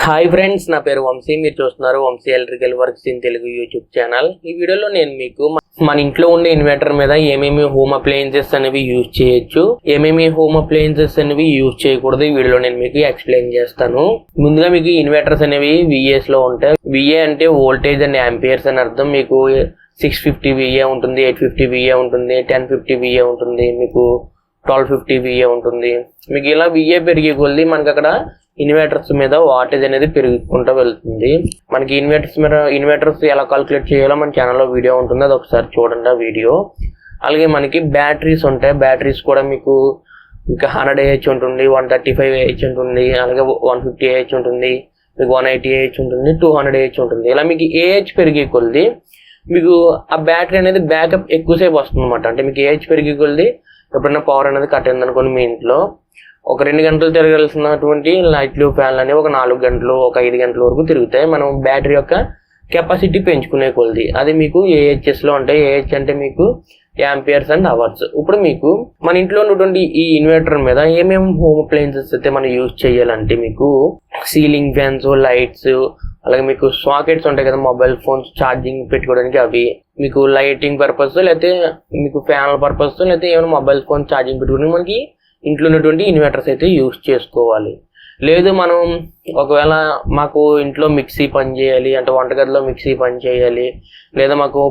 Hi friends, నా పేరు వంశీ. మీరు చూస్తున్నారు Vamsi electrical works in Telugu YouTube channel. ఈ వీడియోలో నేను మీకు మన ఇంట్లో ఉండే ఇన్వర్టర్ మీద ఏమేమి హోమ్ అప్లయన్సెస్ అనేవి యూజ్ చేయొచ్చు, ఏమేమి హోమ్ అప్లయన్సెస్ అనేవి యూజ్ చేయకూడదు ఈ వీడియోలో నేను మీకు ఎక్స్ప్లెయిన్ చేస్తాను. ముందుగా మీకు ఇన్వర్టర్స్ అనేవి VAs లో ఉంటాయి. VA అంటే వోల్టేజ్ అండ్ యాంపియర్స్ అని అర్థం. మీకు 650 VA ఉంటుంది, 850 VA ఉంటుంది, 1050 VA ఉంటుంది, మీకు 1250 VA ఉంటుంది. మీకు ఇలా VA పెరిగే కొద్దీ మనకి అక్కడ ఇన్వర్టర్స్ మీద వాటేజ్ అనేది పెరుగుకుంటూ వెళ్తుంది. మనకి ఇన్వర్టర్స్ ఎలా కాల్కులేట్ చేయాలో మన ఛానల్లో వీడియో ఉంటుంది, అది ఒకసారి చూడండి ఆ వీడియో. అలాగే మనకి బ్యాటరీస్ ఉంటాయి. బ్యాటరీస్ కూడా మీకు ఇంకా 100 AH ఉంటుంది, 135 AH ఉంటుంది, అలాగే 150 AH ఉంటుంది, మీకు 180 AH ఉంటుంది, 200 AH ఉంటుంది. ఇలా మీకు AH పెరిగే కొద్దీ మీకు ఆ బ్యాటరీ అనేది బ్యాకప్ ఎక్కువసేపు వస్తుంది అనమాట. అంటే మీకు AH పెరిగే కొద్దీ ఎప్పుడైనా పవర్ అనేది కట్ అయింది అనుకోండి, మీ ఇంట్లో ఒక 2 గంటలు తిరగాల్సినటువంటి లైట్లు ఫ్యాన్లు అనేవి ఒక 4 గంటలు, ఒక 5 గంటల వరకు తిరుగుతాయి. మనం బ్యాటరీ యొక్క కెపాసిటీ పెంచుకునే కొలది అది మీకు AHS లో ఉంటాయి. AH అంటే మీకు యాంపియర్స్ అండ్ అవర్స్. ఇప్పుడు మీకు మన ఇంట్లో ఉన్నటువంటి ఈ ఇన్వర్టర్ మీద ఏమేమి హోమ్ అప్లయన్సెస్ అయితే మనం యూజ్ చేయాలంటే మీకు సీలింగ్ ఫ్యాన్స్, లైట్స్, అలాగే మీకు సాకెట్స్ ఉంటాయి కదా, మొబైల్ ఫోన్స్ ఛార్జింగ్ పెట్టుకోవడానికి అవి, మీకు లైటింగ్ పర్పస్, లేకపోతే మీకు ఫ్యాన్ల పర్పస్, లేకపోతే ఏమైనా మొబైల్ ఫోన్ ఛార్జింగ్ పెట్టుకోవడానికి మనకి ఇంట్లో ఉన్నటువంటి ఇన్వర్టర్స్ అయితే యూజ్ చేసుకోవాలి. లేదు మనం ఒకవేళ మాకు ఇంట్లో మిక్సీ పని చేయాలి అంటే వంటగదిలో మిక్సీ పని చేయాలి, లేదా మాకు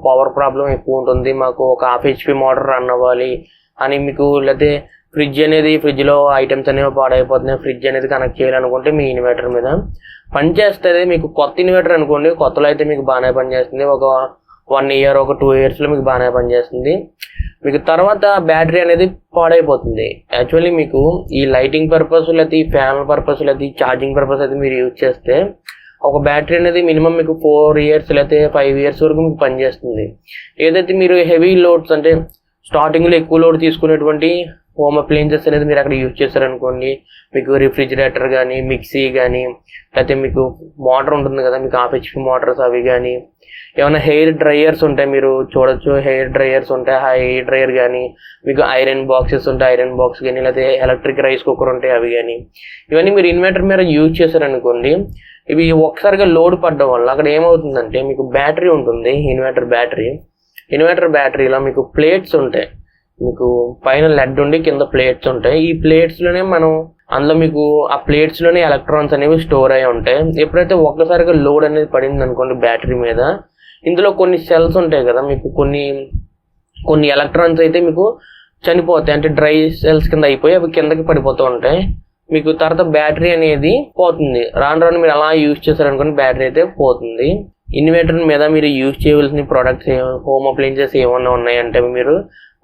పవర్ ప్రాబ్లం ఎక్కువ ఉంటుంది, మాకు ఒక 1/2 HP మోటార్ రన్ అవ్వాలి అని మీకు, లేకపోతే ఫ్రిడ్జ్లో ఐటమ్స్ అనేవి పాడైపోతున్నాయి, ఫ్రిడ్జ్ అనేది కనెక్ట్ చేయాలనుకుంటే మీ ఇన్వర్టర్ మీద పనిచేస్తుంది. మీకు కొత్త ఇన్వర్టర్ అనుకోండి, కొత్తలో అయితే మీకు బాగానే పనిచేస్తుంది. ఒక 1 year, ఒక 2 yearsలో మీకు బాగానే పనిచేస్తుంది. మీకు తర్వాత బ్యాటరీ అనేది పాడైపోతుంది. యాక్చువల్లీ మీకు ఈ లైటింగ్ పర్పస్, లేకపోతే ఈ ఫ్యాన్ పర్పస్, లేకపోతే ఈ ఛార్జింగ్ పర్పస్ అయితే మీరు యూజ్ చేస్తే ఒక బ్యాటరీ అనేది మినిమం మీకు 4 years లేకపోతే 5 years వరకు మీకు పనిచేస్తుంది. ఏదైతే మీరు హెవీ లోడ్స్ అంటే స్టార్టింగ్లో ఎక్కువ లోడ్ తీసుకునేటువంటి హోమ్ అప్లయన్సెస్ అనేది మీరు అక్కడ యూజ్ చేశారనుకోండి, మీకు రిఫ్రిజిరేటర్ కానీ, మిక్సీ కానీ, లేకపోతే మీకు మోటార్ ఉంటుంది కదా, మీకు 1/2 HP మోటార్స్ అవి కానీ, ఏమైనా హెయిర్ డ్రైయర్స్ ఉంటాయి, మీరు చూడొచ్చు హెయిర్ డ్రైయర్స్ ఉంటాయి, హెయిర్ డ్రైయర్ కానీ, మీకు ఐరన్ బాక్సెస్ ఉంటాయి, ఐరన్ బాక్స్ కానీ, లేకపోతే ఎలక్ట్రిక్ రైస్ కుక్కర్ ఉంటాయి అవి కానీ, ఇవన్నీ మీరు ఇన్వర్టర్ మీద యూజ్ చేశారనుకోండి, ఇవి ఒక్కసారిగా లోడ్ పడడం వల్ల అక్కడ ఏమవుతుందంటే మీకు బ్యాటరీ ఉంటుంది, ఇన్వర్టర్ బ్యాటరీలో మీకు ప్లేట్స్ ఉంటాయి. మీకు పైన లెడ్ ఉండి కింద ప్లేట్స్ ఉంటాయి. ఈ ప్లేట్స్లోనే అందులో మీకు ఆ ప్లేట్స్లోనే ఎలక్ట్రాన్స్ అనేవి స్టోర్ అయి ఉంటాయి. ఎప్పుడైతే ఒక్కసారిగా లోడ్ అనేది పడింది అనుకోండి బ్యాటరీ మీద, ఇందులో కొన్ని సెల్స్ ఉంటాయి కదా, మీకు కొన్ని ఎలక్ట్రాన్స్ అయితే మీకు చనిపోతాయి. అంటే డ్రై సెల్స్ కింద అయిపోయి అవి కిందకి పడిపోతూ ఉంటాయి. మీకు తర్వాత బ్యాటరీ అనేది పోతుంది. రాను మీరు అలా యూజ్ చేశారనుకోండి బ్యాటరీ అయితే పోతుంది. ఇన్వర్టర్ మీద మీరు యూజ్ చేయవలసిన ప్రోడక్ట్స్, హోమ్ అప్లయన్సెస్ ఏమన్నా ఉన్నాయంటే మీరు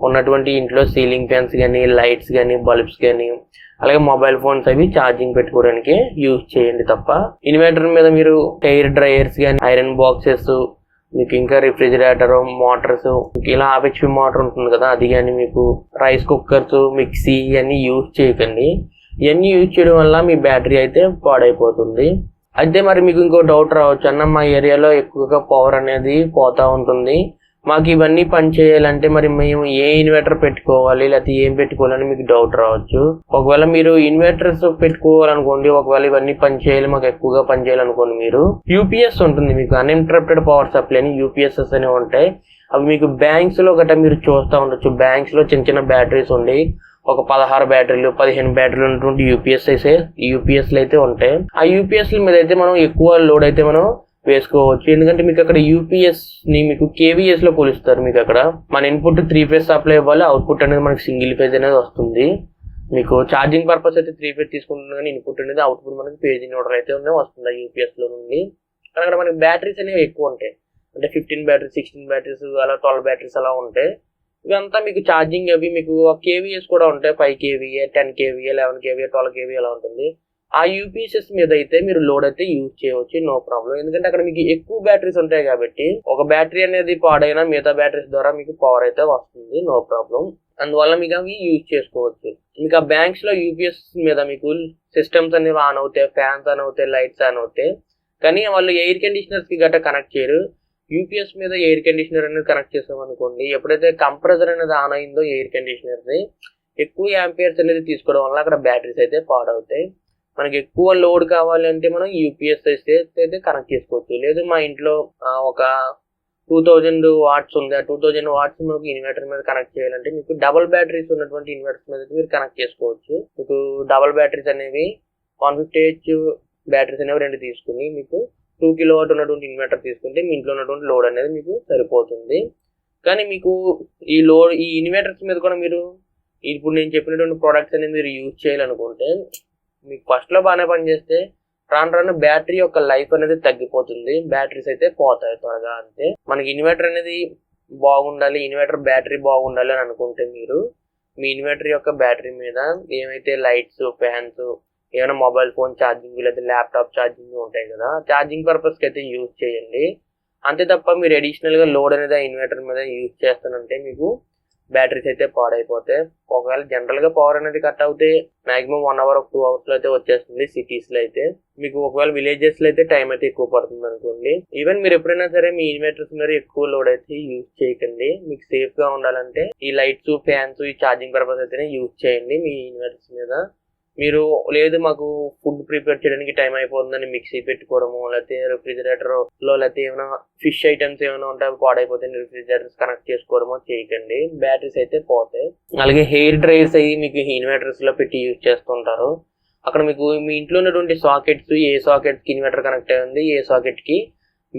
ఉన్నటువంటి ఇంట్లో సీలింగ్ ఫ్యాన్స్ కానీ, లైట్స్ కానీ, బల్బ్స్ కానీ, అలాగే మొబైల్ ఫోన్స్ అవి ఛార్జింగ్ పెట్టుకోవడానికి యూజ్ చేయండి తప్ప ఇన్వర్టర్ మీద మీరు హెయిర్ డ్రైయర్స్ కానీ, ఐరన్ బాక్సెస్, మీకు ఇంకా రిఫ్రిజిరేటర్, మోటార్స్, ఇలా 1/2 HP మోటార్ ఉంటుంది కదా అది కానీ, మీకు రైస్ కుక్కర్స్, మిక్సీ ఇవన్నీ యూజ్ చేయకండి. ఇవన్నీ యూజ్ చేయడం వల్ల మీ బ్యాటరీ అయితే పాడైపోతుంది. అయితే మరి మీకు ఇంకో డౌట్ రావచ్చు, అన్న మా ఏరియాలో ఎక్కువగా పవర్ అనేది పోతూ ఉంటుంది, మాకు ఇవన్నీ పని చేయాలంటే మరి మేము ఏ ఇన్వర్టర్ పెట్టుకోవాలి, లేకపోతే ఏం పెట్టుకోవాలని మీకు డౌట్ రావచ్చు. ఒకవేళ మీరు ఇన్వర్టర్స్ పెట్టుకోవాలనుకోండి, ఒకవేళ ఇవన్నీ పని చేయాలి, మాకు ఎక్కువగా పని చేయాలనుకోండి, మీరు UPS ఉంటుంది, మీకు అన్ఇంటరప్టెడ్ పవర్ సప్లై అని UPSs అనేవి ఉంటాయి. అవి మీకు బ్యాంక్స్ లో గట్రా మీరు చూస్తూ ఉండొచ్చు. బ్యాంక్స్ లో చిన్న బ్యాటరీస్ ఉండి ఒక 16 బ్యాటరీలు, 15 బ్యాటరీలు ఉన్నటువంటి UPSలు అయితే ఉంటాయి. ఆ UPSల మీద అయితే మనం ఎక్కువ లోడ్ అయితే మనం వేసుకోవచ్చు. ఎందుకంటే మీకు అక్కడ UPS ని మీకు KVS లో కొలుస్తారు. మీకు అక్కడ మన ఇన్పుట్ 3 phase సప్లై ఇవ్వాలి, అవుట్పుట్ అనేది మనకి సింగిల్ ఫేజ్ అనేది వస్తుంది. మీకు ఛార్జింగ్ పర్పస్ అయితే 3 phase తీసుకుంటుంది, కానీ ఇన్పుట్ అనేది అవుట్పుట్ మనకి పేజ్ న్యూట్రల్ అయితే వస్తుంది ఆ UPS లో నుండి. కానీ అక్కడ మనకి బ్యాటరీస్ అనేవి ఎక్కువ ఉంటాయి. అంటే 15 బ్యాటరీస్, 16 బ్యాటరీస్, అలా 12 బ్యాటరీస్ అలా ఉంటాయి. ఇవంతా మీకు ఛార్జింగ్ అవి మీకు KVS కూడా ఉంటాయి, 5 kVA, 10 kVA, 11 kVA, 12 kVA అలా ఉంటుంది. ఆ UPSs మీద అయితే మీరు లోడ్ అయితే యూజ్ చేయవచ్చు, నో ప్రాబ్లం. ఎందుకంటే అక్కడ మీకు ఎక్కువ బ్యాటరీస్ ఉంటాయి కాబట్టి ఒక బ్యాటరీ అనేది పాడైనా మిగతా బ్యాటరీస్ ద్వారా మీకు పవర్ అయితే వస్తుంది, నో ప్రాబ్లం. అందువల్ల మీకు అవి యూజ్ చేసుకోవచ్చు. మీకు ఆ బ్యాంక్స్ లో UPS మీద మీకు సిస్టమ్స్ అనేవి ఆన్ అవుతాయి, ఫ్యాన్స్ ఆన్ అవుతాయి, లైట్స్ ఆన్ అవుతాయి, కానీ వాళ్ళు ఎయిర్ కండిషనర్స్ కి గట్రా కనెక్ట్ చేయరు. UPS మీద ఎయిర్ కండిషనర్ అనేది కనెక్ట్ చేసాం అనుకోండి, ఎప్పుడైతే కంప్రెసర్ అనేది ఆన్ అయిందో ఎయిర్ కండిషనర్ ని ఎక్కువ యాంపియర్స్ అనేది తీసుకోవడం వల్ల అక్కడ బ్యాటరీస్ అయితే పాడవుతాయి. మనకి ఎక్కువ లోడ్ కావాలి అంటే మనం యూపీఎస్ అయితే కనెక్ట్ చేసుకోవచ్చు. లేదు మా ఇంట్లో ఒక 2000 వాట్స్ ఉంది, ఆ 2000 వాట్స్ మీకు ఇన్వర్టర్ మీద కనెక్ట్ చేయాలంటే మీకు డబుల్ బ్యాటరీస్ ఉన్నటువంటి ఇన్వర్టర్స్ మీద మీరు కనెక్ట్ చేసుకోవచ్చు. మీకు డబుల్ బ్యాటరీస్ అనేవి 150H బ్యాటరీస్ అనేవి 2 తీసుకుని మీకు 2 kW ఉన్నటువంటి ఇన్వర్టర్ తీసుకుంటే మీ ఇంట్లో ఉన్నటువంటి లోడ్ అనేది మీకు సరిపోతుంది. కానీ మీకు ఈ ఇన్వర్టర్స్ మీద కూడా మీరు ఇప్పుడు నేను చెప్పినటువంటి ప్రోడక్ట్స్ అనేది మీరు యూజ్ చేయాలనుకుంటే మీకు ఫస్ట్లో బాగానే పనిచేస్తే రాను బ్యాటరీ యొక్క లైఫ్ అనేది తగ్గిపోతుంది, బ్యాటరీస్ అయితే పోతాయి త్వరగా. అంతే మనకి ఇన్వర్టర్ అనేది బాగుండాలి, ఇన్వర్టర్ బ్యాటరీ బాగుండాలి అని అనుకుంటే మీరు మీ ఇన్వర్టర్ యొక్క బ్యాటరీ మీద ఏమైతే లైట్స్, ఫ్యాన్స్, ఏమైనా మొబైల్ ఫోన్ ఛార్జింగ్ లేదా ల్యాప్టాప్ ఛార్జింగ్ ఉంటాయి కదా, ఛార్జింగ్ పర్పస్కి అయితే యూజ్ చేయండి. అంతే తప్ప మీరు అడిషనల్గా లోడ్ అనేది ఇన్వర్టర్ మీద యూజ్ చేస్తానంటే మీకు బ్యాటరీస్ అయితే పాడైపోతాయి. ఒకవేళ జనరల్గా పవర్ అనేది కట్ అవుతే మాక్సిమం 1 hour 2 hours లో అయితే వచ్చేస్తుంది సిటీస్లో అయితే. మీకు ఒకవేళ విలేజెస్లో అయితే టైం అయితే ఎక్కువ పడుతుంది అనుకోండి. ఈవెన్ మీరు ఎప్పుడైనా సరే మీ ఇన్వర్టర్స్ మీద ఎక్కువ లోడ్ అయితే యూజ్ చేయకండి. మీకు సేఫ్గా ఉండాలంటే ఈ లైట్స్, ఫ్యాన్స్, ఈ ఛార్జింగ్ పర్పస్ అయితేనే యూజ్ చేయండి మీ ఇన్వర్టర్స్ మీద. మీరు లేదు మాకు ఫుడ్ ప్రిపేర్ చేయడానికి టైం అయిపోతుందని మిక్సీ పెట్టుకోవడము, లేకపోతే రెఫ్రిజిరేటర్లో లేకపోతే ఏమైనా ఫిష్ ఐటమ్స్ ఏమైనా ఉంటే పోడైపోతే రెఫ్రిజిరేటర్స్ కనెక్ట్ చేసుకోవడమో చేయకండి, బ్యాటరీస్ అయితే పోతాయి. అలాగే హెయిర్ డ్రైర్స్ అయ్యి మీకు ఇన్వర్టర్స్లో పెట్టి యూజ్ చేస్తుంటారు. అక్కడ మీకు మీ ఇంట్లో ఉన్నటువంటి సాకెట్స్, ఏ సాకెట్కి ఇన్వర్టర్ కనెక్ట్ అయ్యి ఉంది, ఏ సాకెట్కి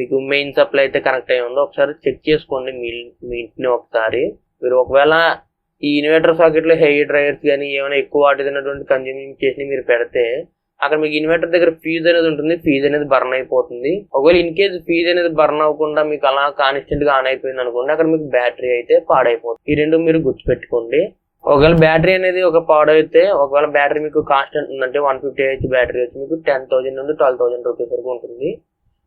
మీకు మెయిన్ సప్లై అయితే కనెక్ట్ అయ్యి ఉందో ఒకసారి చెక్ చేసుకోండి మీ ఇంటిని ఒకసారి. మీరు ఒకవేళ ఈ ఇన్వర్టర్ సాకెట్లో హెయిర్ డ్రైయర్స్ కానీ ఏమైనా ఎక్కువ వాటి తిన్నటువంటి కన్జ్యూమింగ్ చేసి మీరు పెడితే అక్కడ మీకు ఇన్వర్టర్ దగ్గర ఫీజు అనేది ఉంటుంది, ఫీజు అనేది బర్న్ అయిపోతుంది. ఒకవేళ ఇన్ కేసు ఫీజు అనేది బర్న్ అవ్వకుండా మీకు అలా కాన్స్టెంట్ గా ఆన్ అయిపోయింది అనుకోండి, అక్కడ మీకు బ్యాటరీ అయితే పాడైపోతుంది. ఈ రెండు మీరు గుర్తుపెట్టుకోండి. ఒకవేళ బ్యాటరీ అనేది ఒక పాడైతే, ఒకవేళ బ్యాటరీ మీకు కాన్స్టెంట్ ఉందంటే 150H బ్యాటరీ వచ్చి మీకు 10,000 నుండి 12,000 రూపీస్ వరకు ఉంటుంది.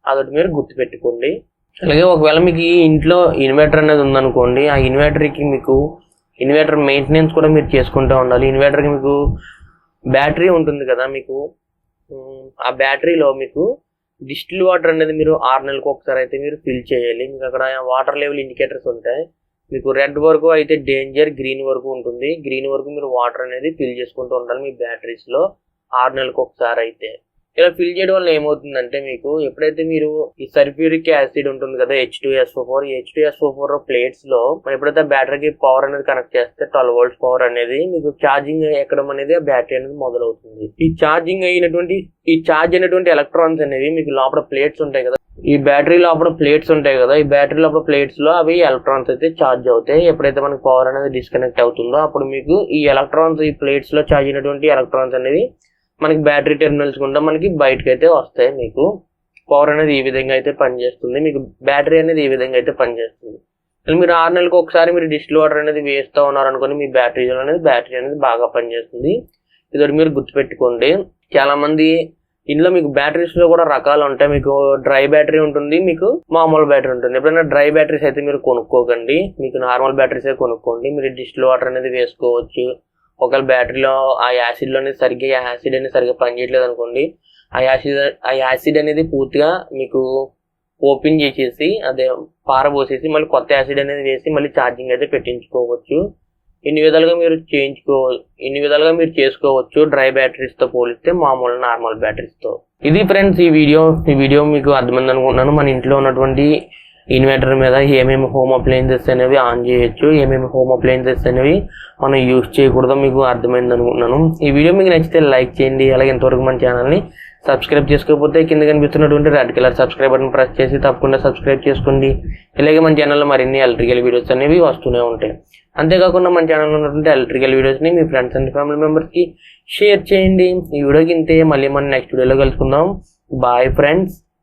అదొకటి మీరు గుర్తుపెట్టుకోండి. అలాగే ఒకవేళ మీకు ఈ ఇంట్లో ఇన్వర్టర్ అనేది ఉందనుకోండి, ఆ ఇన్వర్టర్కి మీకు ఇన్వర్టర్ మెయింటెనెన్స్ కూడా మీరు చేసుకుంటూ ఉండాలి. ఇన్వర్టర్కి మీకు బ్యాటరీ ఉంటుంది కదా, మీకు ఆ బ్యాటరీలో మీకు డిస్టిల్ వాటర్ అనేది మీరు 6 నెలలకు ఒకసారి అయితే మీరు ఫిల్ చేయాలి. మీకు అక్కడ వాటర్ లెవెల్ ఇండికేటర్స్ ఉంటాయి. మీకు రెడ్ వరకు అయితే డేంజర్, గ్రీన్ వరకు ఉంటుంది. గ్రీన్ వరకు మీరు వాటర్ అనేది ఫిల్ చేసుకుంటూ ఉండాలి మీ బ్యాటరీస్లో 6 నెలలకు ఒకసారి అయితే. ఇలా ఫిల్ చేయడం వల్ల ఏమవుతుందంటే మీకు ఎప్పుడైతే మీరు ఈ సల్ఫ్యూరిక్ యాసిడ్ ఉంటుంది కదా H2SO4 ప్లేట్స్ లో మనం ఎప్పుడైతే బ్యాటరీకి పవర్ అనేది కనెక్ట్ చేస్తే 12 volts పవర్ అనేది మీకు ఛార్జింగ్ ఎక్కడం అనేది ఆ బ్యాటరీ అనేది మొదలవుతుంది. ఈ ఛార్జ్ అయినటువంటి ఎలక్ట్రాన్స్ అనేవి మీకు లోపల ప్లేట్స్ ఉంటాయి కదా, ఈ బ్యాటరీ లోపల ప్లేట్స్ ఉంటాయి కదా, ఈ బ్యాటరీ లోపల ప్లేట్స్ లో అవి ఎలక్ట్రాన్స్ అయితే ఛార్జ్ అవుతాయి. ఎప్పుడైతే మనకి పవర్ అనేది డిస్కనెక్ట్ అవుతుందో అప్పుడు మీకు ఈ ఎలక్ట్రాన్స్, ఈ ప్లేట్స్ లో ఛార్జ్ అయినటువంటి ఎలక్ట్రాన్స్ అనేవి మనకి బ్యాటరీ టెర్మినల్స్ గుండా మనకి బయటకు అయితే వస్తాయి. మీకు పవర్ అనేది ఈ విధంగా అయితే పనిచేస్తుంది, మీకు బ్యాటరీ అనేది ఈ విధంగా అయితే పనిచేస్తుంది. మీరు 6 నెలలకు ఒకసారి మీరు డిస్టిల్ వాటర్ అనేది వేస్తూ ఉన్నారనుకోని మీ బ్యాటరీ అనేది బాగా పనిచేస్తుంది. ఇది మీరు గుర్తుపెట్టుకోండి. చాలా మంది ఇందులో మీకు బ్యాటరీస్ లో కూడా రకాలు ఉంటాయి. మీకు డ్రై బ్యాటరీ ఉంటుంది, మీకు మామూలు బ్యాటరీ ఉంటుంది. ఎప్పుడైనా డ్రై బ్యాటరీస్ అయితే మీరు కొనుక్కోకండి, మీకు నార్మల్ బ్యాటరీస్ కొనుక్కోండి. మీరు డిస్టిల్ వాటర్ అనేది వేసుకోవచ్చు. ఒకవేళ బ్యాటరీలో ఆ యాసిడ్ అనేది సరిగ్గా పనిచేయట్లేదు అనుకోండి, ఆ యాసిడ్ అనేది పూర్తిగా మీకు ఓపెన్ చేసేసి అదే పారబోసేసి మళ్ళీ కొత్త యాసిడ్ అనేది వేసి మళ్ళీ ఛార్జింగ్ అయితే పెట్టించుకోవచ్చు. ఇన్ని విధాలుగా మీరు చేసుకోవచ్చు డ్రై బ్యాటరీస్ తో పోలిస్తే మామూలు నార్మల్ బ్యాటరీస్ తో. ఇది ఫ్రెండ్స్ ఈ వీడియో మీకు అర్థమైంది అనుకుంటున్నాను. మన ఇంట్లో ఉన్నటువంటి ఇన్వర్టర్ మీద ఏమేమి హోమ్ అప్లయన్సెస్ అనేవి ఆన్ చేయొచ్చు, ఏమేమి హోమ్ అప్లయన్సెస్ అనేవి మనం యూజ్ చేయకూడదో మీకు అర్థమైంది అనుకుంటున్నాను. ఈ వీడియో మీకు నచ్చితే లైక్ చేయండి. అలాగే ఇంతవరకు మన ఛానల్ని సబ్స్క్రైబ్ చేసుకోకపోతే కింద కనిపిస్తున్నటువంటి red colour subscribe button press చేసి తప్పకుండా సబ్స్క్రైబ్ చేసుకోండి. ఇలాగే మన ఛానల్లో మరిన్ని ఎలక్ట్రికల్ వీడియోస్ అనేవి వస్తూనే ఉంటాయి. అంతేకాకుండా మన ఛానల్లో ఉన్నటువంటి ఎలక్ట్రికల్ వీడియోస్ని మీ ఫ్రెండ్స్ అండ్ ఫ్యామిలీ మెంబర్స్కి షేర్ చేయండి. ఈ వీడియోకి ఇంతే, మళ్ళీ మనం నెక్స్ట్ వీడియోలో కలుసుకుందాం. Bye friends.